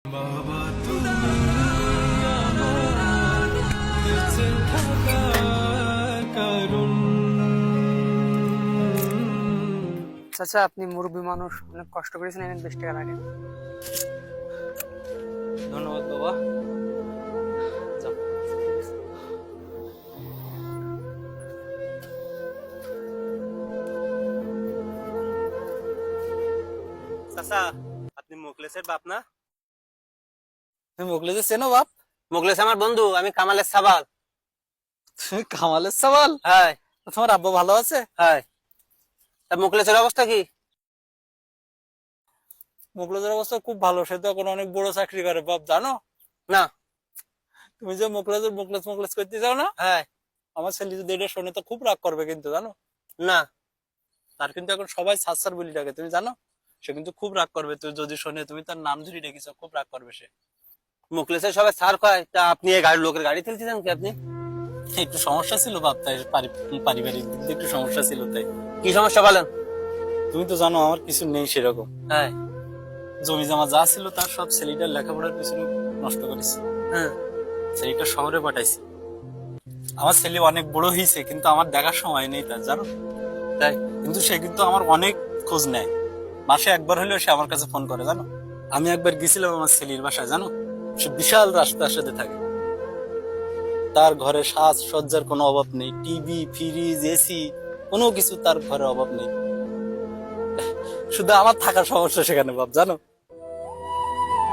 বাবা তুমি আমার বেঁচে থাকার কারণ। চাচা, আপনি মুরব্বী মানুষ, অনেক কষ্ট করেছেন, এনেন 20 টাকা রাখেন। ধন্যবাদ বাবা। যাও। চাচা, আপনি মুখলেসের বাপ না? তুমি মুখলেসে চেনো বাপ? মুখলেস আমার বন্ধু, আমি কামালের সাবাল। তুমি কামালের সওয়াল? হ্যাঁ তোমার আব্বু ভালো আছে? হ্যাঁ। তা মুখলেসের অবস্থা কি? মুখলেসের অবস্থা খুব ভালো, সে তো এখন অনেক বড় চাকরি করে বাপ, জানো? না। তুমি যে মুখলেস মুখলেস করতে চাও না, হ্যাঁ। আমার ছেলে যদি এটা শোনে তো খুব রাগ করবে কিন্তু, জানো? না। তার কিন্তু এখন সবাই সাচ্চার বলি ডাকে, তুমি জানো? সে কিন্তু খুব রাগ করবে, তুই যদি শোনে তুমি তার নাম ধরে ডেকেছ, খুব রাগ করবে সে। মুখলেসের সবাই সার খায়, তা আপনি এই গাড়ির লোকের গাড়ি তুলতেছেন কি আপনি? একটু সমস্যা ছিল বাপ, তাই পারিবারিক দিক দিয়ে একটু সমস্যা ছিল তাই। কি সমস্যা বলেন? তুমি তো জানো আমার কিছু নেই সেরকম। হ্যাঁ। জমি জমা যা ছিল তার সব ছেলেটার লেখাপড়ার পিছনে নষ্ট করেছি। হ্যাঁ। ছেলেটা শহরে পাঠাইছি। আমার ছেলে অনেক বড় হয়েছে কিন্তু আমার দেখার সময় নেই তার, জানো? তাই? কিন্তু সে কিন্তু আমার অনেক খোঁজ নেয়, মাসে একবার হলেও সে আমার কাছে ফোন করে, জানো? আমি একবার গেছিলাম আমার ছেলের বাসায়, জানো? সে বিশাল রাস্তার সাথে থাকে, তার ঘরে সাজ সজ্জার কোনো অভাব নেই, টিভি ফ্রিজ এসি কোনো কিছু তার ঘরে অভাব নেই। শুধু আমার থাকার সমস্যা সেখানে বাপ, জানো?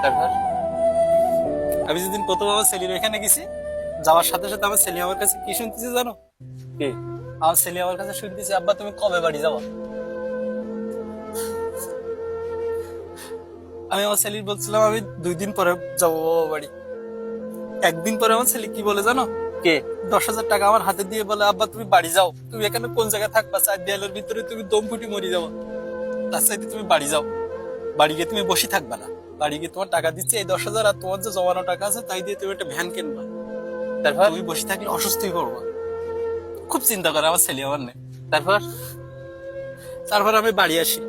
তারপর? আমি যেদিন প্রথম আমার ছেলের এখানে গেছি, যাওয়ার সাথে সাথে আমার ছেলে আমার কাছে কি শুনতেছে জানো? কি? আমার ছেলে আমার কাছে শুনতেছে, আব্বা তুমি কবে বাড়ি যাবো? আমি আমার ছেলে বলছিলাম আমি 2 দিন পরে যাবো বাবা বাড়ি। একদিন পরে আমার ছেলে কি বলে জানো? কে? 10,000 টাকা আমার হাতে দিয়ে বলে, আব্বা তুমি বাড়ি যাও, তুমি এখানে কোন জায়গায় থাকবা, 4 দেয়ালের ভিতরে তুমি দম ফুটি মরি যাবো, তার চাইতে তুমি বাড়ি যাও, বাড়ি গিয়ে তুমি বসে থাকবা না, বাড়ি গিয়ে তোমার টাকা দিচ্ছে এই 10,000, আর তোমার যে জমানো টাকা আছে তাই দিয়ে তুমি একটা ভ্যান কিনবা, তারপর? তুমি বসে থাকলে অসুস্থই করবা। খুব চিন্তা করে আমার ছেলে আমার নেই। তারপর? তারপর আমি বাড়ি আসি,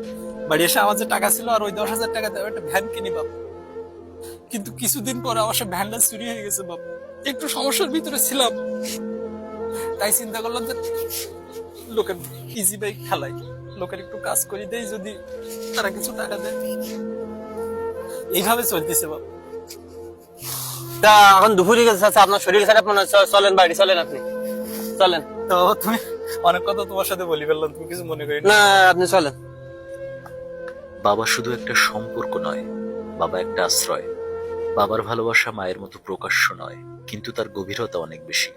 বাড়ি এসে আমার যে টাকা ছিল আর ওই 10,000 টাকা দিয়ে একটা ভ্যান কিনি বাপ। কিন্তু কিছুদিন পরে আমার সে ভ্যানটা চুরি হয়ে গেছে বাপ। একটু সমস্যার ভিতরে ছিলাম, তাই চিন্তা করলাম যে লোকের ইজি বাইক খেলাই, লোকের একটু কাজ করে দেই, যদি তারা কিছু টাকা দেয়। এইভাবে চলতেছে বাপ। তা এখন দুপুরে গেছে চাচা, আপনার শরীর খারাপ মনে হচ্ছে, চলেন বাড়ি চলেন, আপনি চলেন। তো তুমি অনেক কথা তোমার সাথে বলি ফেললাম, তুমি কিছু মনে করি না? না, আপনি চলেন। বাবা শুধু একটা সম্পর্ক নয়, বাবা একটা আশ্রয়। বাবার ভালোবাসা মায়ের মতো প্রকাশ্য নয়, কিন্তু তার গভীরতা অনেক বেশি।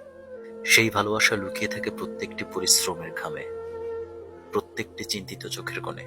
সেই ভালোবাসা লুকিয়ে থাকে প্রত্যেকটি পরিশ্রমের ঘামে, প্রত্যেকটি চিন্তিত চোখের কোণে।